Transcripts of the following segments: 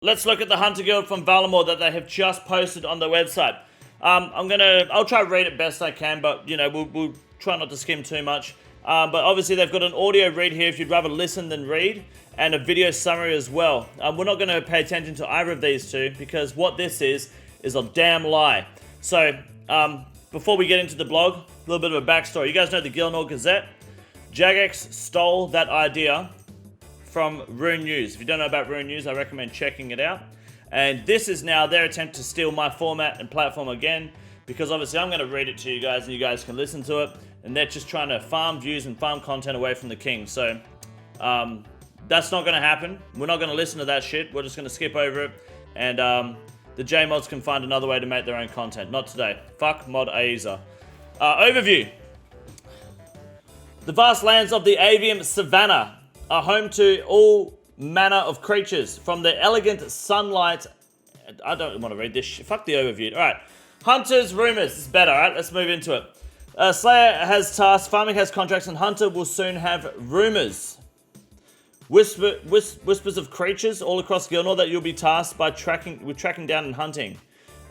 Let's look at the Hunter Guild from Valamore that they have just posted on their website. I'll try to read it best I can, but you know, we'll try not to skim too much. But obviously they've got an audio read here if you'd rather listen than read, and a video summary as well. We're not going to pay attention to either of these two because what this is a damn lie. So before we get into the blog, a little bit of a backstory. You guys know the Gilnor Gazette? Jagex stole that idea from Rune News. If you don't know about Rune News, I recommend checking it out. And this is now their attempt to steal my format and platform again, because obviously I'm going to read it to you guys and you guys can listen to it, and they're just trying to farm views and farm content away from the king. So that's not going to happen. We're not going to listen to that shit. We're just going to skip over it, and the J-mods can find another way to make their own content. Not today. Fuck mod AESA. Overview. The vast lands of the avian savanna are home to all manner of creatures, from the elegant sunlight. I don't want to read this shit. Fuck the overview. Alright. Hunters, rumors. This is better, alright? Let's move into it. Slayer has tasks, farming has contracts, and Hunter will soon have rumors. Whispers of creatures all across Gilnor that you'll be tasked by tracking down and hunting.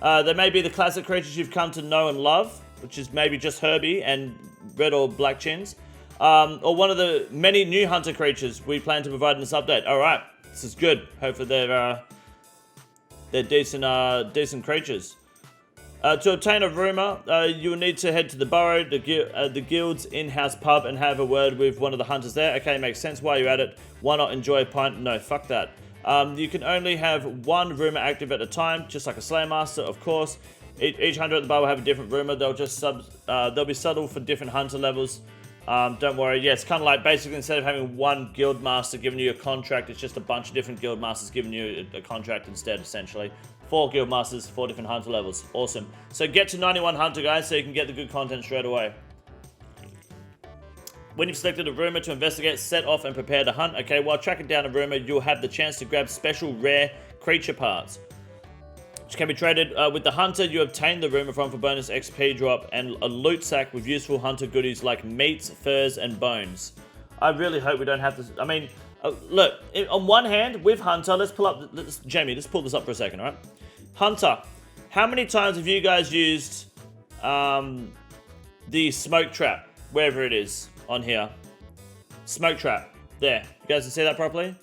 There may be the classic creatures you've come to know and love, which is maybe just Herbie and red or black chins. Or one of the many new hunter creatures we plan to provide in this update. Alright, this is good. Hopefully they're decent creatures. To obtain a rumor, you will need to head to the Burrow, the guild's in-house pub, and have a word with one of the hunters there. Okay, makes sense. While you're at it, why not enjoy a pint? No, fuck that. You can only have one rumor active at a time, just like a Slayer Master, of course. Each hunter at the bar will have a different rumor. They'll be subtle for different hunter levels. Don't worry. Yeah, it's kind of like basically instead of having one guild master giving you a contract, it's just a bunch of different guild masters giving you a contract instead, essentially. 4 guild masters, 4 different hunter levels. Awesome. So get to 91 hunter, guys, so you can get the good content straight away. When you've selected a rumor to investigate, set off and prepare to hunt. Okay, while tracking down a rumor, you'll have the chance to grab special rare creature parts, which can be traded with the hunter you obtain the rumor from for bonus XP drop, and a loot sack with useful hunter goodies like meats, furs, and bones. I really hope we don't have to. I mean, look, on one hand, with Hunter, let's pull up. Jamie, let's pull this up for a second, all right? Hunter, how many times have you guys used the smoke trap, wherever it is on here? Smoke trap. There. You guys can see that properly?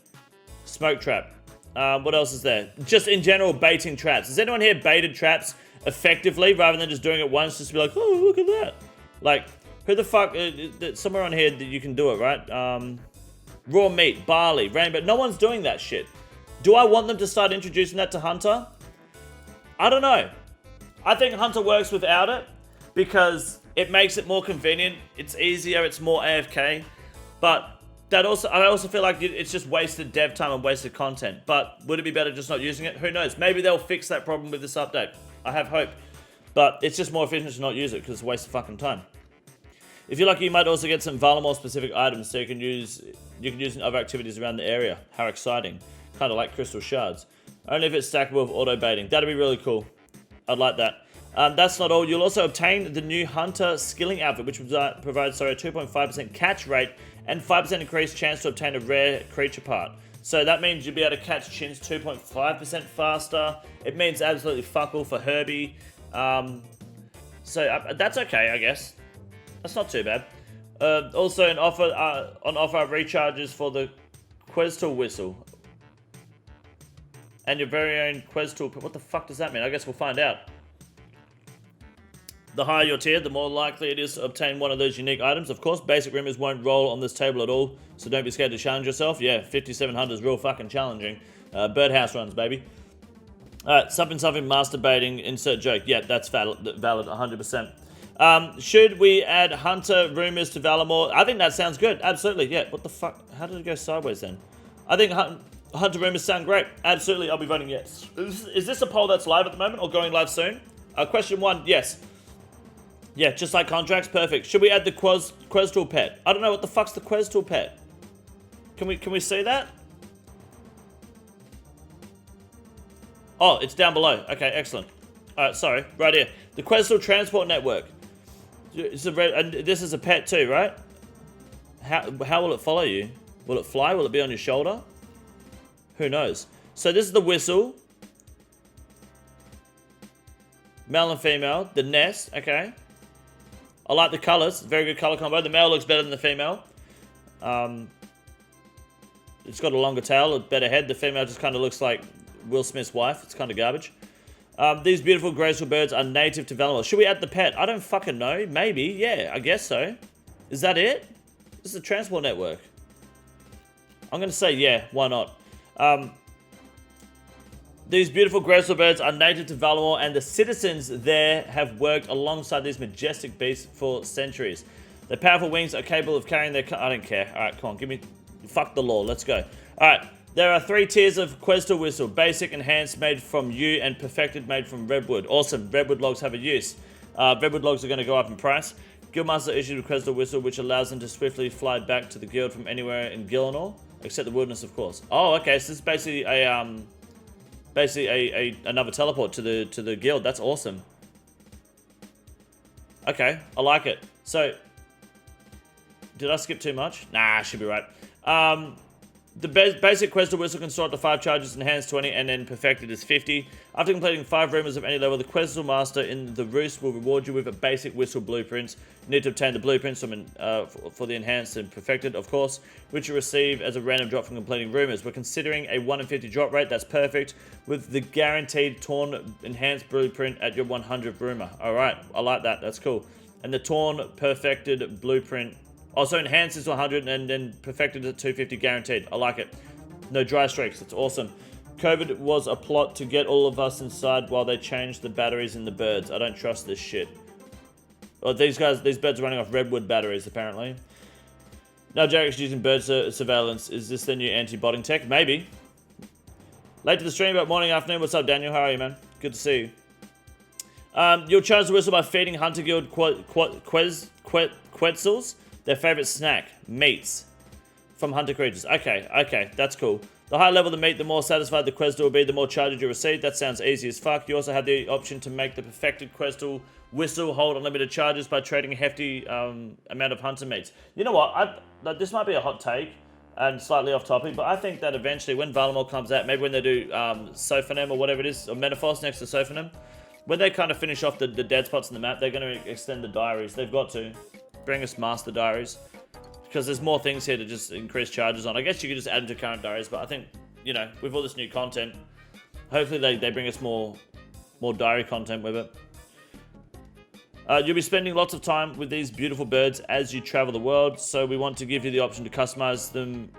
Smoke trap. What else is there? Just in general, baiting traps. Has anyone here baited traps effectively rather than just doing it once just to be like, oh, look at that? Like, who the fuck? Somewhere on here that you can do it, right? Raw meat, barley, rainbow. No one's doing that shit. Do I want them to start introducing that to Hunter? I don't know. I think Hunter works without it because it makes it more convenient. It's easier. It's more AFK. But I also feel like it's just wasted dev time and wasted content. But would it be better just not using it? Who knows? Maybe they'll fix that problem with this update. I have hope. But it's just more efficient to not use it because it's a waste of fucking time. If you're lucky, you might also get some Valamore specific items so you can use in other activities around the area. How exciting. Kind of like crystal shards. Only if it's stackable with auto baiting. That'd be really cool. I'd like that. That's not all. You'll also obtain the new Hunter Skilling outfit, which provides a 2.5% catch rate and 5% increased chance to obtain a rare creature part. So that means you'll be able to catch chins 2.5% faster. It means absolutely fuck all for Herbie. So that's okay, I guess. That's not too bad. Also on offer are recharges for the Questal Whistle. And your very own Questal. What the fuck does that mean? I guess we'll find out. The higher your tier, the more likely it is to obtain one of those unique items. Of course, basic rumors won't roll on this table at all, so don't be scared to challenge yourself. Yeah, 5700 is real fucking challenging. Birdhouse runs, baby. Alright, something masturbating, insert joke. Yeah, that's valid 100%. Should we add Hunter rumors to Valamore? I think that sounds good. Absolutely, yeah. What the fuck? How did it go sideways then? I think Hunter rumors sound great. Absolutely, I'll be voting yes. Is this a poll that's live at the moment or going live soon? Question 1, yes. Yeah, just like contracts, perfect. Should we add the Questal pet? I don't know, what the fuck's the Questal pet? Can we see that? Oh, it's down below. Okay, excellent. Alright, sorry, right here. The Questal Transport Network. And this is a pet too, right? How will it follow you? Will it fly? Will it be on your shoulder? Who knows? So this is the whistle. Male and female. The nest. Okay. I like the colors. Very good color combo. The male looks better than the female. It's got a longer tail, a better head. The female just kind of looks like Will Smith's wife. It's kind of garbage. These beautiful graceful birds are native to Valamor. Should we add the pet? I don't fucking know. Maybe. Yeah, I guess so. Is that it? This is a transport network. I'm going to say yeah. Why not? These beautiful graceful birds are native to Valamor, and the citizens there have worked alongside these majestic beasts for centuries. Their powerful wings are capable of carrying their... I don't care. All right, come on. Give me... Fuck the law. Let's go. All right. There are 3 tiers of Questor Whistle. Basic, enhanced, made from yew, and perfected, made from redwood. Awesome. Redwood logs have a use. Redwood logs are going to go up in price. Guildmaster issued a Questor Whistle, which allows them to swiftly fly back to the guild from anywhere in Gillinor, except the wilderness, of course. Oh, okay. So this is basically another teleport to the guild. That's awesome. Okay, I like it. So, did I skip too much? Nah, I should be right. The basic Questor Whistle can store up to 5 charges, enhanced 20, and then perfected is 50. After completing 5 rumors of any level, the Questor Master in the Roost will reward you with a basic whistle blueprints. You need to obtain the blueprints for the enhanced and perfected, of course, which you receive as a random drop from completing rumors. We're considering a 1 in 50 drop rate. That's perfect, with the guaranteed torn enhanced blueprint at your 100th rumor. All right, I like that. That's cool. And the torn perfected blueprint. Also enhanced is to 100 and then perfected at 250 guaranteed. I like it. No dry streaks. It's awesome. COVID was a plot to get all of us inside while they changed the batteries in the birds. I don't trust this shit. Well, these birds are running off redwood batteries, apparently. Now Jagex using bird surveillance. Is this the new anti-botting tech? Maybe. Late to the stream, but morning, afternoon. What's up, Daniel? How are you, man? Good to see you. You'll charge the whistle by feeding Hunter Guild Quetzals their favorite snack, meats, from hunter creatures. Okay, that's cool. The higher level the meat, the more satisfied the Questor will be, the more charges you receive. That sounds easy as fuck. You also have the option to make the perfected Questor Whistle hold unlimited charges by trading a hefty amount of hunter meats. You know what? This might be a hot take and slightly off topic, but I think that eventually when Valamor comes out, maybe when they do Sophonem or whatever it is, or Metaphos next to Sophonem, when they kind of finish off the dead spots in the map, they're going to extend the diaries. They've got to. Bring us master diaries, because there's more things here to just increase charges on. I guess you could just add them to current diaries, but I think, you know, with all this new content, hopefully they bring us more diary content with it. You'll be spending lots of time with these beautiful birds as you travel the world, so we want to give you the option to customize them,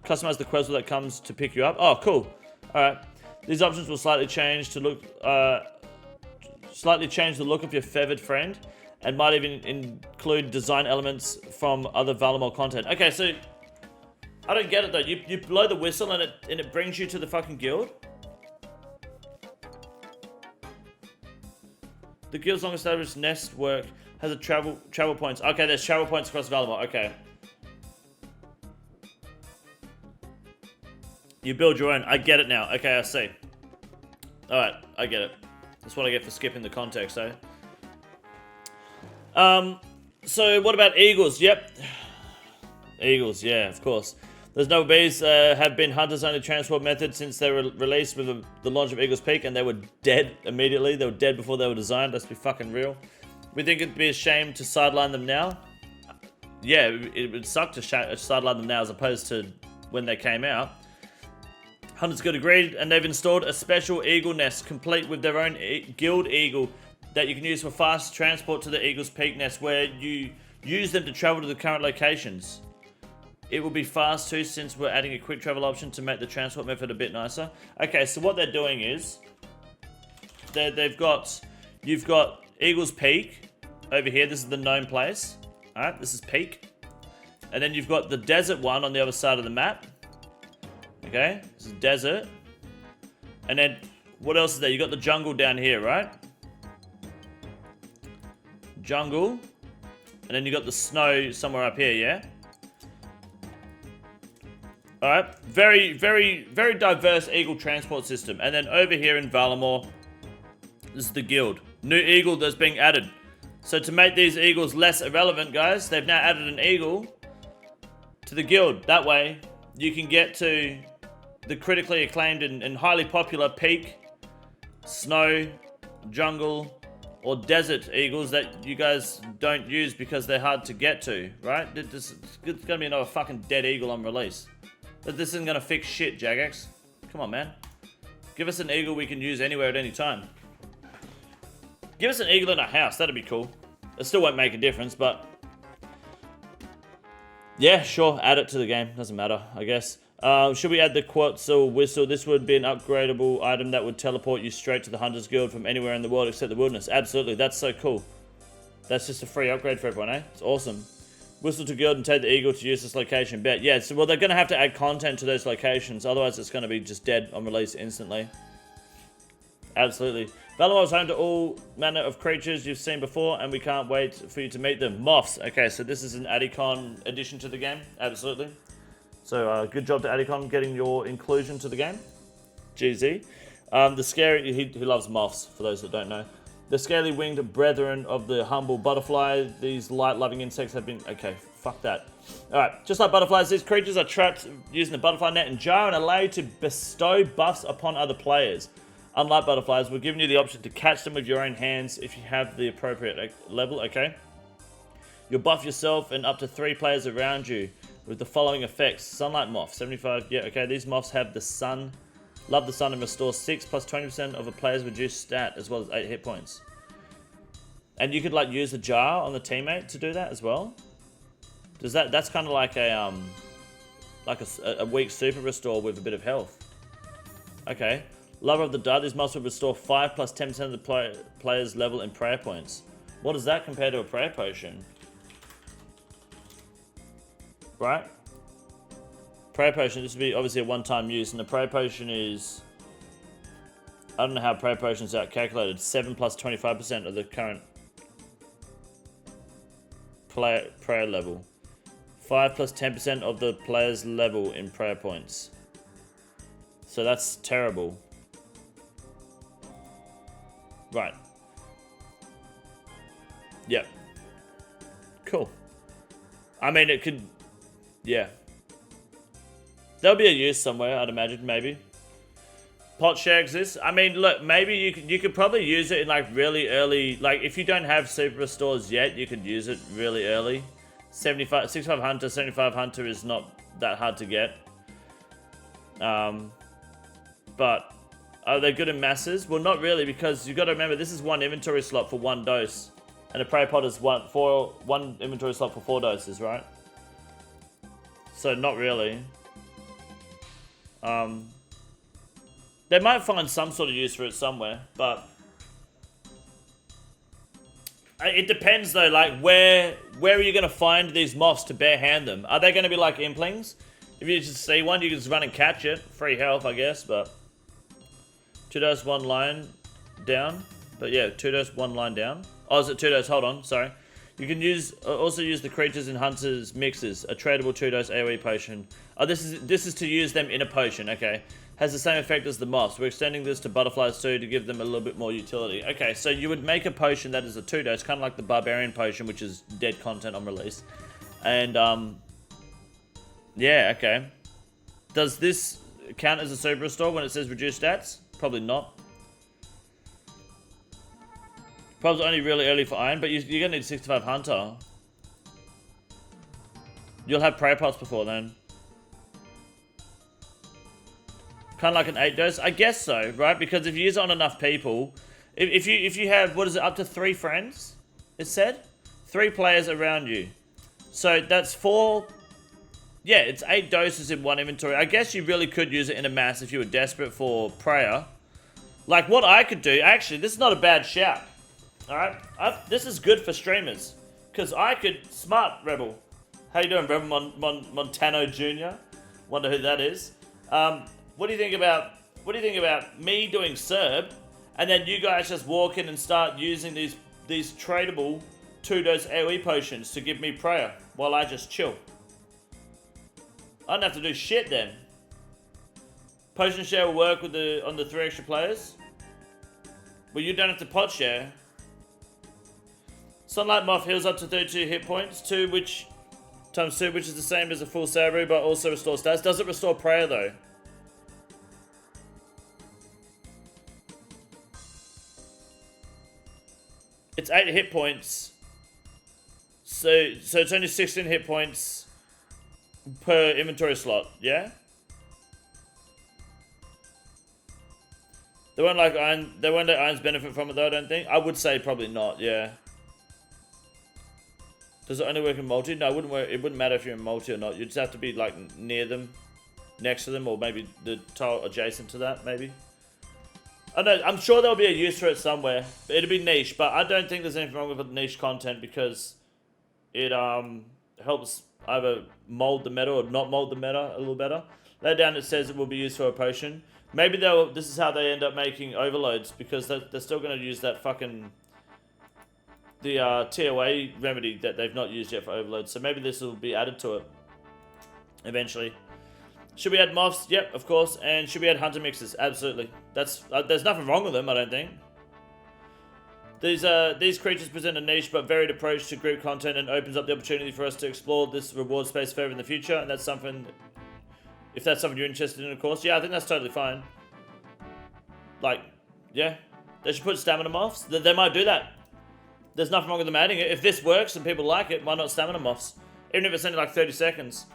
customize the Questor that comes to pick you up. Oh, cool. All right. These options will slightly change the look of your feathered friend, and might even include design elements from other Valamor content. Okay, so I don't get it though. You blow the whistle and it brings you to the fucking guild. The guild's long established nest work has a travel points. Okay, there's travel points across Valamor. Okay. You build your own. I get it now. Okay, I see. All right, I get it. That's what I get for skipping the context, eh? So what about eagles? Yep. Eagles, yeah, of course. Those noble bees have been hunters' only transport method since they were released with the launch of Eagles Peak, and they were dead immediately. They were dead before they were designed. Let's be fucking real. We think it'd be a shame to sideline them now. Yeah, it would suck to sideline them now as opposed to when they came out. Hunters Guild agreed, and they've installed a special eagle nest complete with their own guild eagle that you can use for fast transport to the Eagles Peak nest, where you use them to travel to the current locations. It will be fast too, since we're adding a quick travel option to make the transport method a bit nicer. Okay, so what they're doing is you've got Eagles Peak over here. This is the known place. All right, this is Peak, and then you've got the desert one on the other side of the map. Okay, this is desert, and then what else is there? You got the jungle down here, right? Jungle, and then you got the snow somewhere up here, yeah? Alright, very diverse eagle transport system. And then over here in Valamor, this is the guild. New eagle that's being added. So to make these eagles less irrelevant, guys, they've now added an eagle to the guild. That way, you can get to the critically acclaimed and highly popular peak, snow, jungle, or desert eagles that you guys don't use because they're hard to get to, right? It's gonna be another fucking dead eagle on release. But this isn't gonna fix shit, Jagex. Come on, man. Give us an eagle we can use anywhere at any time. Give us an eagle in a house, that'd be cool. It still won't make a difference, but... yeah, sure, add it to the game. Doesn't matter, I guess. Should we add the Quetzal Whistle? This would be an upgradable item that would teleport you straight to the Hunter's Guild from anywhere in the world except the wilderness. Absolutely, that's so cool. That's just a free upgrade for everyone, eh? It's awesome. Whistle to guild and take the eagle to use this location. Bet. Yeah, so, well, they're going to have to add content to those locations. Otherwise, it's going to be just dead on release instantly. Absolutely. Valimor is home to all manner of creatures you've seen before, and we can't wait for you to meet them. Moths. Okay, so this is an Adicon addition to the game. Absolutely. So, good job to Adicon getting your inclusion to the game. GZ. The scary... He loves moths, for those that don't know. The scaly winged brethren of the humble butterfly. These light-loving insects have been... Okay, fuck that. Alright, just like butterflies, these creatures are trapped using the butterfly net and jar and allowed to bestow buffs upon other players. Unlike butterflies, we're giving you the option to catch them with your own hands if you have the appropriate level, okay? You'll buff yourself and up to 3 players around you with the following effects. Sunlight moth, 75, yeah, okay. These moths have the sun, love the sun, and restore 6 plus 20% of a player's reduced stat as well as 8 hit points. And you could like use the jar on the teammate to do that as well. Does that's kind of like a weak super restore with a bit of health. Okay. Lover of the Dud, these moths will restore 5 plus 10% of the player's level in prayer points. What does that compare to a prayer potion? Right? Prayer potion, this would be obviously a one-time use, and the prayer potion is... I don't know how prayer potions are calculated. 7 plus 25% of the current prayer level. 5 plus 10% of the player's level in prayer points. So that's terrible. Right. Yep. Cool. I mean, it could... yeah. There'll be a use somewhere, I'd imagine, maybe. Pot share exists. I mean, look, maybe you could probably use it in like really early... like, if you don't have super restores yet, you could use it really early. 65 Hunter, 75 Hunter is not that hard to get. But... are they good in masses? Well, not really, because you've got to remember, this is 1 inventory slot for 1 dose. And a prayer pot is one inventory slot for 4 doses, right? So, not really. They might find some sort of use for it somewhere, but... it depends, though, like, where are you going to find these moths to bare-hand them? Are they going to be like implings? If you just see one, you can just run and catch it. Free health, I guess, but... 2 dose, 1 line down. But yeah, 2 dose, 1 line down. Oh, is it 2 dose? Hold on, sorry. You can also use the creatures in Hunter's mixes, a tradable 2 dose AoE potion. Oh, this is to use them in a potion, okay. Has the same effect as the moths. We're extending this to butterflies too to give them a little bit more utility. Okay, so you would make a potion that is a 2 dose, kind of like the barbarian potion, which is dead content on release. And, yeah, okay. Does this count as a super restore when it says reduced stats? Probably not. Probably only really early for iron, but you're going to need 65 Hunter. You'll have prayer pots before then. Kind of like an 8 dose? I guess so, right? Because if you use it on enough people, if you have, what is it, up to 3 friends, it said? 3 players around you. So that's 4... yeah, it's 8 doses in 1 inventory. I guess you really could use it in a mass if you were desperate for prayer. Like what I could do, actually, this is not a bad shout. Alright, this is good for streamers. Because I could, smart Rebel. How you doing, Rebel Montano Jr.? Wonder who that is. What do you think about me doing Serb, and then you guys just walk in and start using these tradable 2 dose AoE potions to give me prayer while I just chill? I don't have to do shit then. Potion share will work with on the 3 extra players. Well, you don't have to pot share. Sunlight Moth heals up to 32 hit points, 2 times 2, which is the same as a full Sabu, but also restores stats. Does it restore prayer though? It's 8 hit points. So it's only 16 hit points per inventory slot, yeah? They won't like iron. They won't let irons benefit from it though, I don't think. I would say probably not, yeah. Does it only work in multi? No, it wouldn't work. It wouldn't matter if you're in multi or not. You'd just have to be like near them, next to them, or maybe the tile adjacent to that, maybe. I don't know, I'm sure there'll be a use for it somewhere. It'll be niche, but I don't think there's anything wrong with niche content because it helps either mold the meta or not mold the meta a little better. Later down it says it will be used for a potion. Maybe this is how they end up making overloads because they're still going to use that fucking the TOA remedy that they've not used yet for overloads. So maybe this will be added to it eventually. Should we add moths? Yep, of course. And should we add hunter mixes? Absolutely. That's there's nothing wrong with them, I don't think. These creatures present a niche but varied approach to group content and opens up the opportunity for us to explore this reward space further in the future. And that's something, if that's something you're interested in, of course. Yeah, I think that's totally fine. Like, yeah, they should put stamina moths. They might do that. There's nothing wrong with them adding it. If this works and people like it, why not stamina moths? Even if it's only like 30 seconds.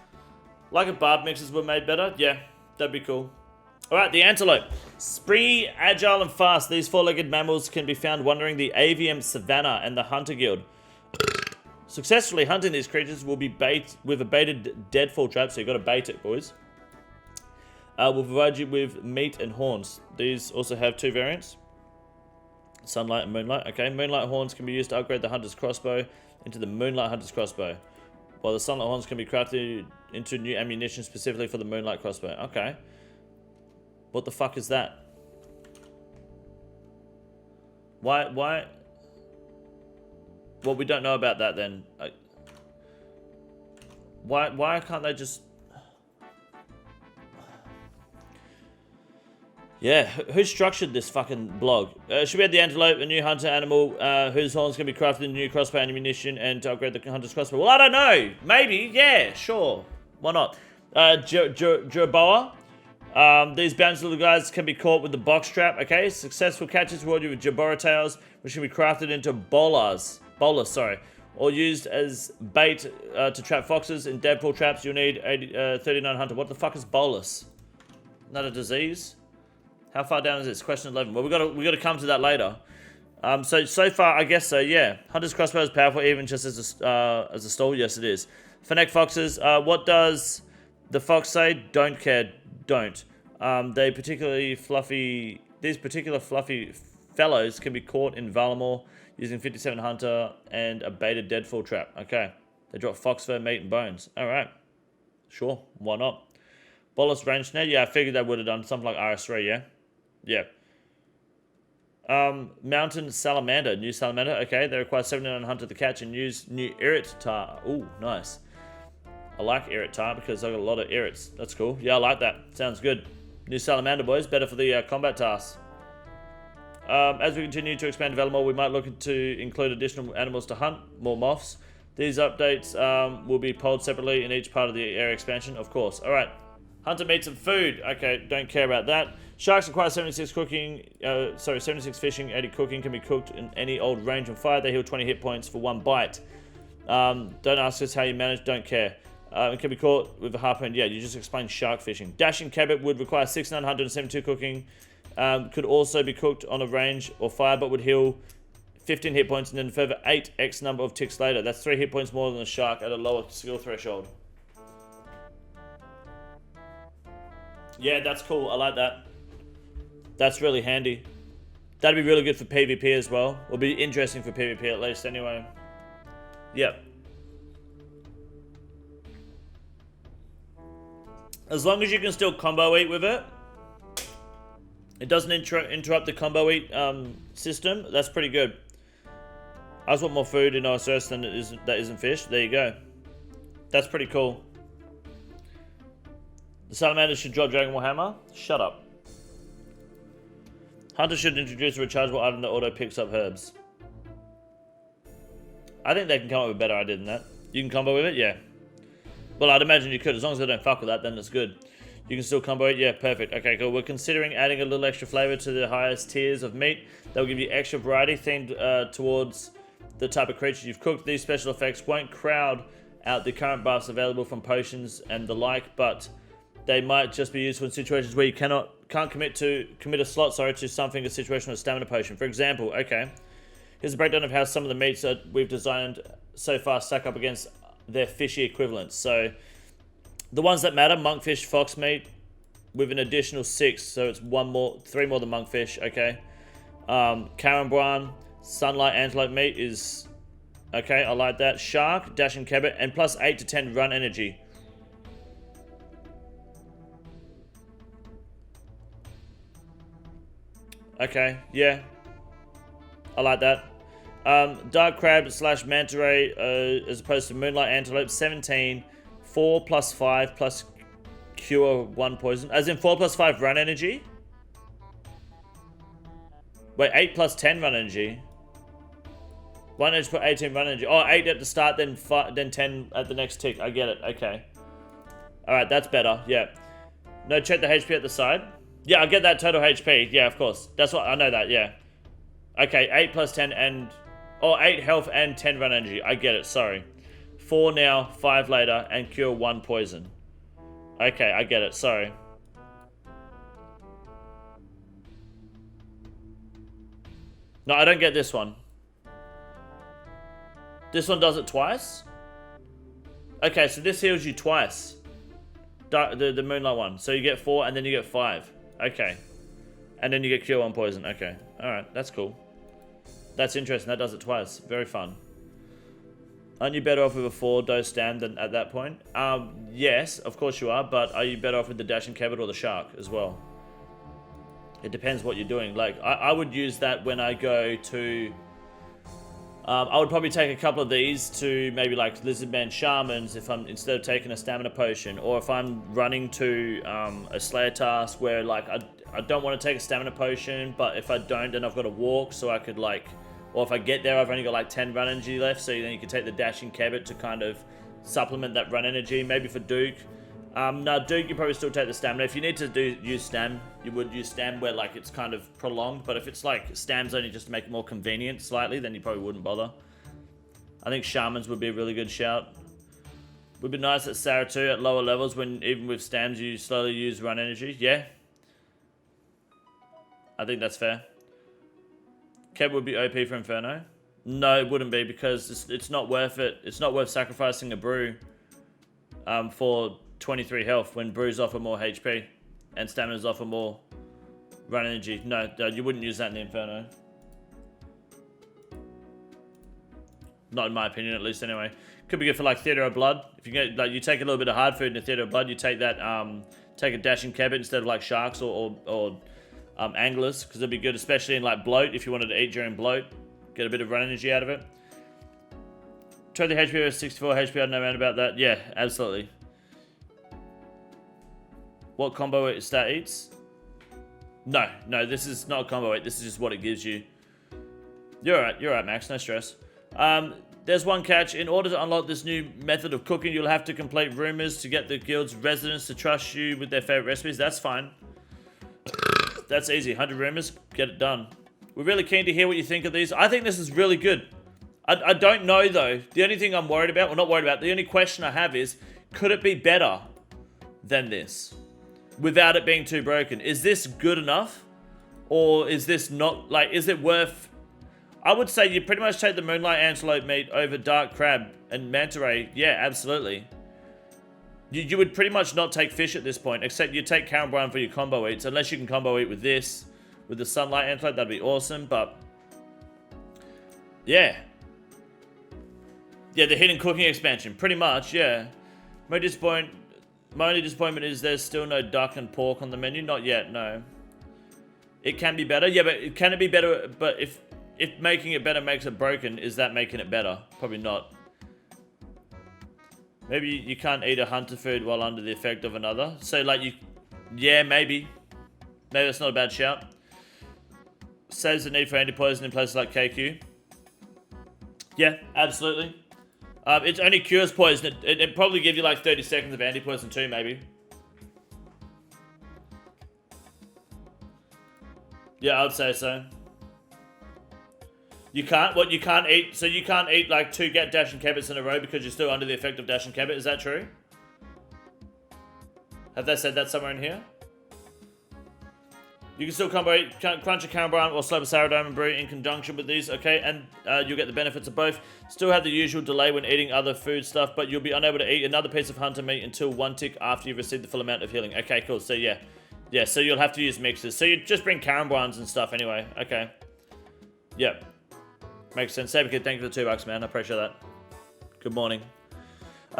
Like if barb mixes were made better, yeah, that'd be cool. Alright, the antelope. Springy, agile, and fast, these four-legged mammals can be found wandering the AVM Savannah and the Hunter Guild. Successfully hunting these creatures will be bait with a baited deadfall trap, so you gotta bait it, boys. Will provide you with meat and horns. These also have 2 variants. Sunlight and Moonlight. Okay, Moonlight horns can be used to upgrade the Hunter's crossbow into the Moonlight Hunter's crossbow. While the Sunlight horns can be crafted into new ammunition specifically for the Moonlight crossbow. Okay. What the fuck is that? Why? Well, we don't know about that then. Why can't they just... Yeah, who structured this fucking blog? Should we add the antelope, a new hunter animal whose horns can be crafted into new crossbow ammunition and to upgrade the hunter's crossbow? Well, I don't know. Maybe. Yeah, sure. Why not? Jerboa. These bouncy little guys can be caught with the box trap. Okay, successful catches reward you with Jerboa tails, which can be crafted into bolas, or used as bait to trap foxes. In deadfall traps, you'll need 39 hunter. What the fuck is bolus? Not a disease? How far down is this? Question 11. Well, we got to come to that later. So far, I guess so. Yeah, Hunter's crossbow is powerful, even just as a stall. Yes, it is. Fennec foxes. What does the fox say? Don't care. Don't. These particular fluffy fellows can be caught in Valamore using 57 Hunter and a baited deadfall trap. Okay. They drop fox fur, meat, and bones. All right. Sure. Why not? Bolus range snare. Yeah, I figured they would have done something like RS3. Yeah. Yeah. Mountain salamander. New salamander. Okay. They require 79 Hunter to catch and use new Irit tar. Ooh, nice. I like Irit tar because I got a lot of Irits. That's cool. Yeah, I like that. Sounds good. New salamander, boys. Better for the combat tasks. As we continue to expand Valamore, we might look to include additional animals to hunt, more moths. These updates will be polled separately in each part of the area expansion, of course. All right. Hunter meat and food. Okay, don't care about that. Sharks require 76 cooking. 76 fishing, 80 cooking. Can be cooked in any old range and fire. They heal 20 hit points for 1 bite. Don't ask us how you manage. Don't care. It can be caught with a harpoon. Yeah, you just explained shark fishing. Dashing cabbage would require 6,972 cooking. Could also be cooked on a range or fire, but would heal 15 hit points and then further 8x number of ticks later. That's 3 hit points more than a shark at a lower skill threshold. Yeah, that's cool. I like that. That's really handy. That'd be really good for PvP as well. Will be interesting for PvP at least anyway. Yep. As long as you can still combo eat with it. It doesn't interrupt the combo eat system. That's pretty good. I just want more food in osrs than that isn't fish. There you go. That's pretty cool. The salamander should drop Dragon Ball Hammer. Shut up. Hunter should introduce a rechargeable item that auto picks up herbs. I think they can come up with a better idea than that. You can combo with it? Yeah. Well, I'd imagine you could. As long as they don't fuck with that, then it's good. You can still combo it? Yeah, perfect. Okay, cool. We're considering adding a little extra flavor to the highest tiers of meat. That will give you extra variety themed towards the type of creature you've cooked. These special effects won't crowd out the current buffs available from potions and the like, but they might just be useful in situations where you can't commit a slot to something, a situation with a stamina potion. For example, okay, here's a breakdown of how some of the meats that we've designed so far stack up against their fishy equivalents. So the ones that matter: monkfish, fox meat, with an additional 6, so it's 3 more than monkfish. Okay, carambuan, sunlight antelope meat is okay. I like that. Shark, dash and kebbit, and plus 8 to 10 run energy. Okay, yeah, I like that. Dark crab slash manta ray, as opposed to moonlight antelope, 17, 4 plus 5 plus cure 1 poison. As in 4 plus 5 run energy? Wait, 8 plus 10 run energy? 1 energy per 18 run energy. Oh, 8 at the start, then 10 at the next tick. I get it, okay. Alright, that's better, yeah. No, check the HP at the side. Yeah, I get that total HP. Yeah, of course. That's what I know that, yeah. Okay, 8 plus 10 and... Oh, 8 health and 10 run energy. I get it, sorry. 4 now, 5 later, and cure 1 poison. Okay, I get it, sorry. No, I don't get this one. This one does it twice? Okay, so this heals you twice. The moonlight one. So you get 4 and then you get 5. Okay. And then you get cure 1 poison. Okay. Alright, that's cool. That's interesting. That does it twice. Very fun. Aren't you better off with a 4-dose stand than at that point? Yes, of course you are. But are you better off with the dash and kebbit or the shark as well? It depends what you're doing. Like, I would use that when I go to... I would probably take a couple of these to maybe like Lizardman Shamans if I'm instead of taking a stamina potion, or if I'm running to a Slayer task where like I don't want to take a stamina potion, but if I don't, then I've got to walk, so I could like, or if I get there, I've only got like 10 run energy left, so then you can take the dashing kebbit to kind of supplement that run energy. Maybe for Duke. No, Duke, you probably still take the stamina. If you need to use stam, you would use stam where like it's kind of prolonged. But if it's like stam's only just to make it more convenient slightly, then you probably wouldn't bother. I think shamans would be a really good shout. Would be nice at Sarah too at lower levels when even with stams you slowly use run energy. Yeah, I think that's fair. Keb would be OP for Inferno. No, it wouldn't be because it's not worth it. It's not worth sacrificing a brew for 23 health when brews offer more HP and staminas offer more run energy. No, you wouldn't use that in the Inferno. Not in my opinion, at least anyway. Could be good for like Theatre of Blood. If you get like you take a little bit of hard food in the Theatre of Blood, you take that take a dashing kebbit instead of like sharks or anglers, because it'd be good, especially in like bloat if you wanted to eat during bloat. Get a bit of run energy out of it. Try the HP over 64 HP. I don't know about that. Yeah, absolutely. What combo stat eats? No, this is not a combo 8. This is just what it gives you. You're alright, Max. No stress. There's one catch. In order to unlock this new method of cooking, you'll have to complete rumors to get the guild's residents to trust you with their favorite recipes. That's fine. That's easy. 100 rumors, get it done. We're really keen to hear what you think of these. I think this is really good. I don't know though. The only thing I'm worried about, well, not worried about, the only question I have is, could it be better than this? Without it being too broken. Is this good enough? Or is this not, like, is it worth... I would say you pretty much take the Moonlight Antelope meat over Dark Crab and Manta Ray. Yeah, absolutely. You would pretty much not take fish at this point, except you take Carambrian for your combo eats, unless you can combo eat with this, with the Sunlight Antelope, that'd be awesome, but... Yeah. Yeah, the hidden cooking expansion, pretty much, yeah. My only disappointment is there's still no duck and pork on the menu. Not yet, no. It can be better. Yeah, but can it be better? But if making it better makes it broken, is that making it better? Probably not. Maybe you can't eat a hunter food while under the effect of another. So like you... Yeah, maybe. Maybe that's not a bad shout. Saves the need for anti-poison in places like KQ. Yeah, absolutely. It only cures poison. It'd probably give you like 30 seconds of anti-poison too, maybe. Yeah, I'd say so. You can't? What, you can't eat? So you can't eat like 2 dash and kebbits in a row because you're still under the effect of dash and kebbit? Is that true? Have they said that somewhere in here? You can still crunch a Carambar or slurp a sour diamond brew in conjunction with these, okay? And you'll get the benefits of both. Still have the usual delay when eating other food stuff, but you'll be unable to eat another piece of hunter meat until 1 tick after you've received the full amount of healing. Okay, cool. So yeah. Yeah, so you'll have to use mixers. So you just bring Carambars and stuff anyway. Okay. Yep. Makes sense. Saber Kid, thank you for the $2, man. I appreciate that. Good morning.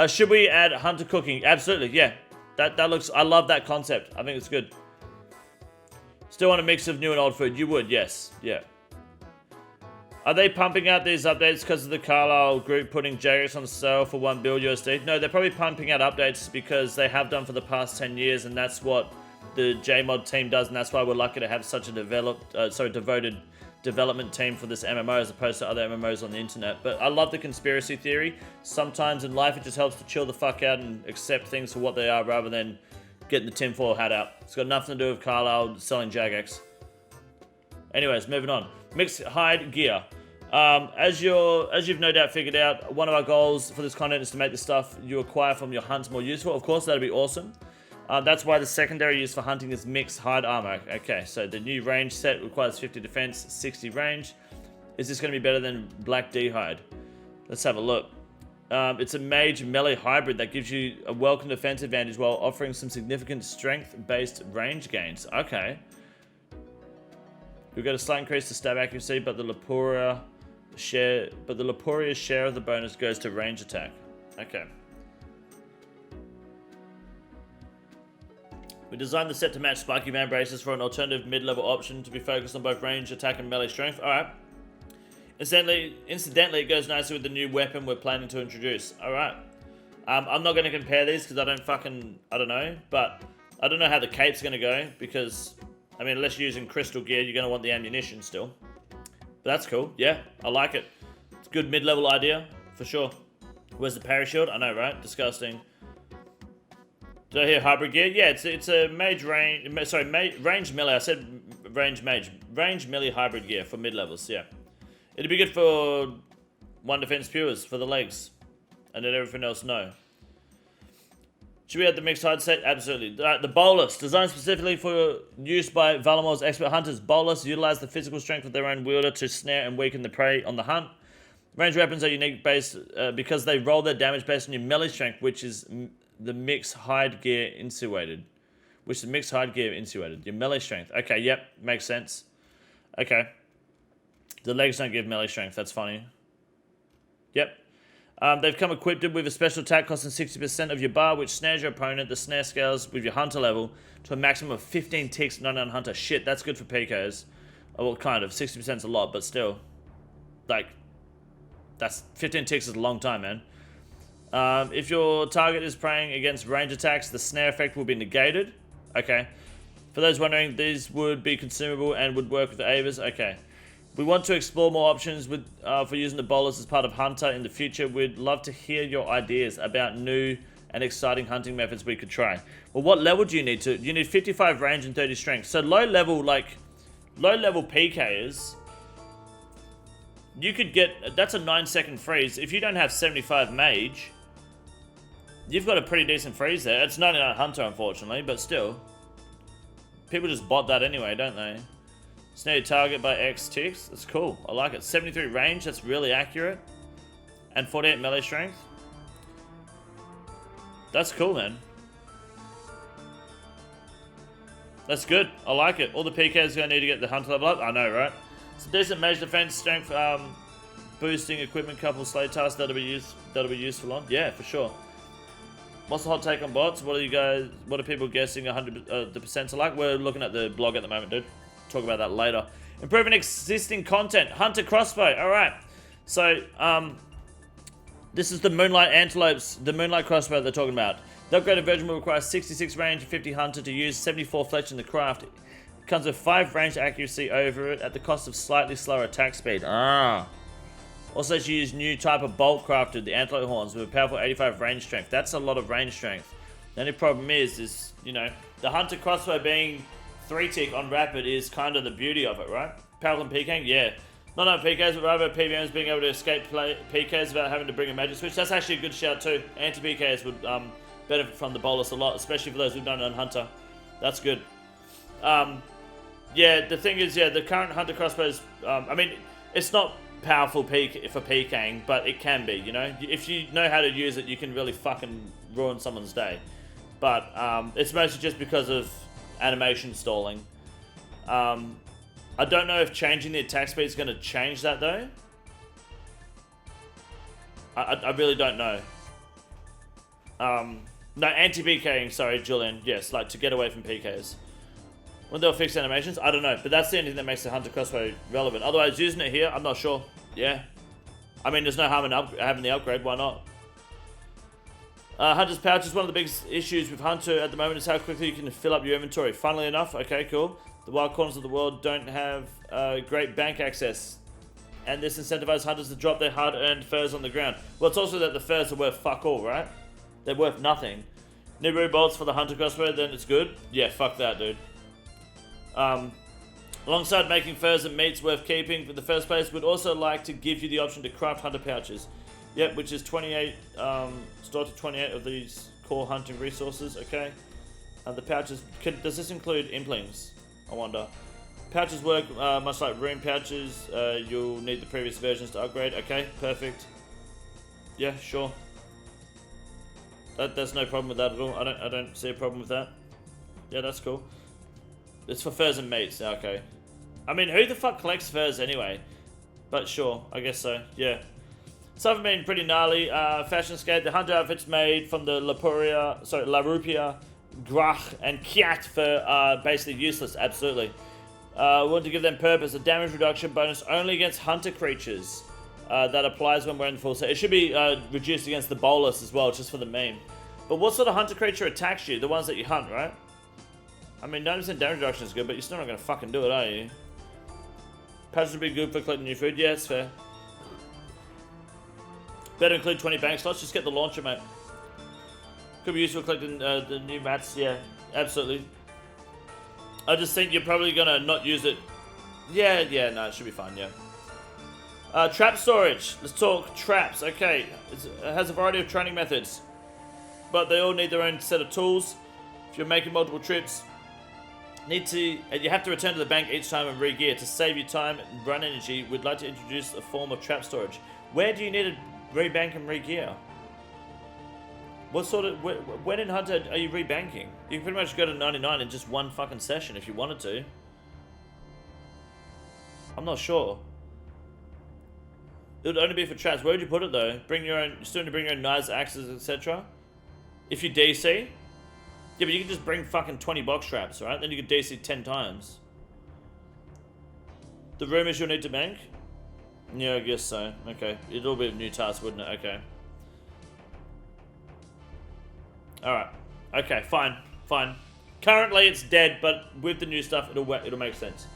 Should we add hunter cooking? Absolutely, yeah. That looks... I love that concept. I think it's good. Still want a mix of new and old food? You would, yes. Yeah. Are they pumping out these updates because of the Carlisle group putting Jagex on sale for $1 billion USD? No, they're probably pumping out updates because they have done for the past 10 years, and that's what the JMod team does, and that's why we're lucky to have such a devoted development team for this MMO as opposed to other MMOs on the internet. But I love the conspiracy theory. Sometimes in life it just helps to chill the fuck out and accept things for what they are rather than getting the tinfoil hat out. It's got nothing to do with Carlisle selling Jagex. Anyways, moving on. Mixed hide gear. As you've no doubt figured out, one of our goals for this content is to make the stuff you acquire from your hunts more useful. Of course, that'd be awesome. That's why the secondary use for hunting is mixed hide armor. Okay, so the new range set requires 50 defense, 60 range. Is this going to be better than Black D hide? Let's have a look. It's a mage melee hybrid that gives you a welcome defense advantage while offering some significant strength-based range gains. Okay. We've got a slight increase to stab accuracy, but the Leporia's share of the bonus goes to range attack. Okay. We designed the set to match Spiky Man braces for an alternative mid-level option to be focused on both range attack and melee strength. Alright. Incidentally, it goes nicely with the new weapon we're planning to introduce. Alright. I'm not going to compare these because I don't know. But I don't know how the cape's going to go because, I mean, unless you're using crystal gear, you're going to want the ammunition still. But that's cool. Yeah, I like it. It's a good mid-level idea, for sure. Where's the parashield? I know, right? Disgusting. Did I hear hybrid gear? Yeah, it's a mage range... Sorry, range melee. I said range mage. Range melee hybrid gear for mid-levels, yeah. It'd be good for 1 defense pures for the legs. And then everything else, no. Should we add the mixed hide set? Absolutely. The bolus, designed specifically for use by Valamor's expert hunters. Bolus utilize the physical strength of their own wielder to snare and weaken the prey on the hunt. Ranged weapons are unique based because they roll their damage based on your melee strength, which is the mixed hide gear insulated. Your melee strength. Okay, yep, makes sense. Okay. The legs don't give melee strength, that's funny. Yep. They've come equipped with a special attack costing 60% of your bar, which snares your opponent. The snare scales with your hunter level to a maximum of 15 ticks, not on hunter. Shit, that's good for PKs. Oh, well, kind of. 60% is a lot, but still. Like, that's 15 ticks is a long time, man. If your target is preying against range attacks, the snare effect will be negated. Okay. For those wondering, these would be consumable and would work with the Avers. Okay. We want to explore more options for using the bolus as part of Hunter in the future. We'd love to hear your ideas about new and exciting hunting methods we could try. Well, what level do you need to? You need 55 range and 30 strength. So low level PKs, you could get, that's a 9-second freeze. If you don't have 75 mage, you've got a pretty decent freeze there. It's 99 Hunter, unfortunately, but still. People just bot that anyway, don't they? Snare your target by X ticks. That's cool. I like it. 73 range. That's really accurate. And 48 melee strength. That's cool, man. That's good. I like it. All the PKs are going to need to get the hunter level up. I know, right? It's a decent mage defense strength boosting equipment couple slay tasks that'll be useful on. Yeah, for sure. What's the hot take on bots? What are people guessing 100 the percents are like? We're looking at the blog at the moment, dude. Talk about that later. Improving existing content. Hunter crossbow. Alright. So, this is the Moonlight Antelopes, the Moonlight crossbow they're talking about. The upgraded version will require 66 range and 50 hunter to use, 74 fletch in the craft. It comes with 5 range accuracy over it at the cost of slightly slower attack speed. Also, you use new type of bolt crafted, the antelope horns, with a powerful 85 range strength. That's a lot of range strength. The only problem is, you know, the hunter crossbow being 3 tick on rapid is kind of the beauty of it, right? Powerful and PKing, yeah. Not on PKs, but rather PVMs being able to escape PKs without having to bring a magic switch. That's actually a good shout too. Anti-PKs would benefit from the bolus a lot, especially for those who've done it on Hunter. That's good. Yeah, the thing is, the current Hunter crossbows, I mean, it's not powerful for PKing, but it can be, you know? If you know how to use it, you can really fucking ruin someone's day. But it's mostly just because of animation stalling. I don't know if changing the attack speed is going to change that, though. I really don't know. No, anti-PKing, sorry, Julian. Yes, like to get away from PKs. When they'll fix animations, I don't know. But that's the only thing that makes the Hunter crossbow relevant. Otherwise, using it here, I'm not sure. Yeah. I mean, there's no harm in having the upgrade. Why not? Hunter's pouch is one of the biggest issues with Hunter at the moment is how quickly you can fill up your inventory. Funnily enough, okay, cool. The wild corners of the world don't have great bank access. And this incentivizes hunters to drop their hard-earned furs on the ground. Well, it's also that the furs are worth fuck all, right? They're worth nothing. Nibiru bolts for the Hunter crossbow, then it's good? Yeah, fuck that, dude. Alongside making furs and meats worth keeping in the first place, we'd also like to give you the option to craft hunter pouches. Yep, which is 28, store to 28 of these core hunting resources, okay? The pouches, does this include implings? I wonder. Pouches work much like rune pouches. You'll need the previous versions to upgrade. Okay, perfect. Yeah, sure. There's no problem with that at all. I don't see a problem with that. Yeah, that's cool. It's for furs and meats. Okay. I mean, who the fuck collects furs anyway? But sure, I guess so. Yeah. Some have been pretty gnarly. Fashion skate. The hunter outfits made from the La Rupia, Grach, and Kiat fur are basically useless. Absolutely. We want to give them purpose. A damage reduction bonus only against hunter creatures. That applies when wearing the full set. It should be reduced against the bolus as well, just for the meme. But what sort of hunter creature attacks you? The ones that you hunt, right? I mean, 90% damage reduction is good, but you're still not going to fucking do it, are you? Patches would be good for collecting new food. Yeah, it's fair. Better include 20 bank slots. Just get the launcher, mate. Could be useful for collecting the new mats. Yeah, absolutely. I just think you're probably going to not use it. Yeah, no, it should be fine, yeah. Trap storage. Let's talk traps. Okay, it has a variety of training methods, but they all need their own set of tools. If you're making multiple trips, you have to return to the bank each time and re-gear. To save you time and run energy, we'd like to introduce a form of trap storage. Where do you need to re-bank and re-gear? What sort of... When in Hunter are you re-banking? You can pretty much go to 99 in just one fucking session if you wanted to. I'm not sure. It would only be for traps. Where would you put it though? Bring your own... You still need to bring your own knives, axes, etc. If you DC... Yeah, but you can just bring fucking 20 box traps, right? Then you can DC 10 times. The room is you'll need to bank? Yeah, I guess so. Okay. It'll be a new task, wouldn't it? Okay. Alright. Okay, fine. Fine. Currently it's dead, but with the new stuff, it'll make sense.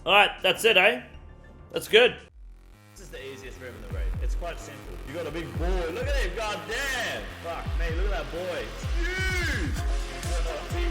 Alright, that's it, eh? That's good. This is the easiest room in the raid. It's quite simple. You got a big boy. Look at him, goddamn! Fuck me, look at that boy. It's huge!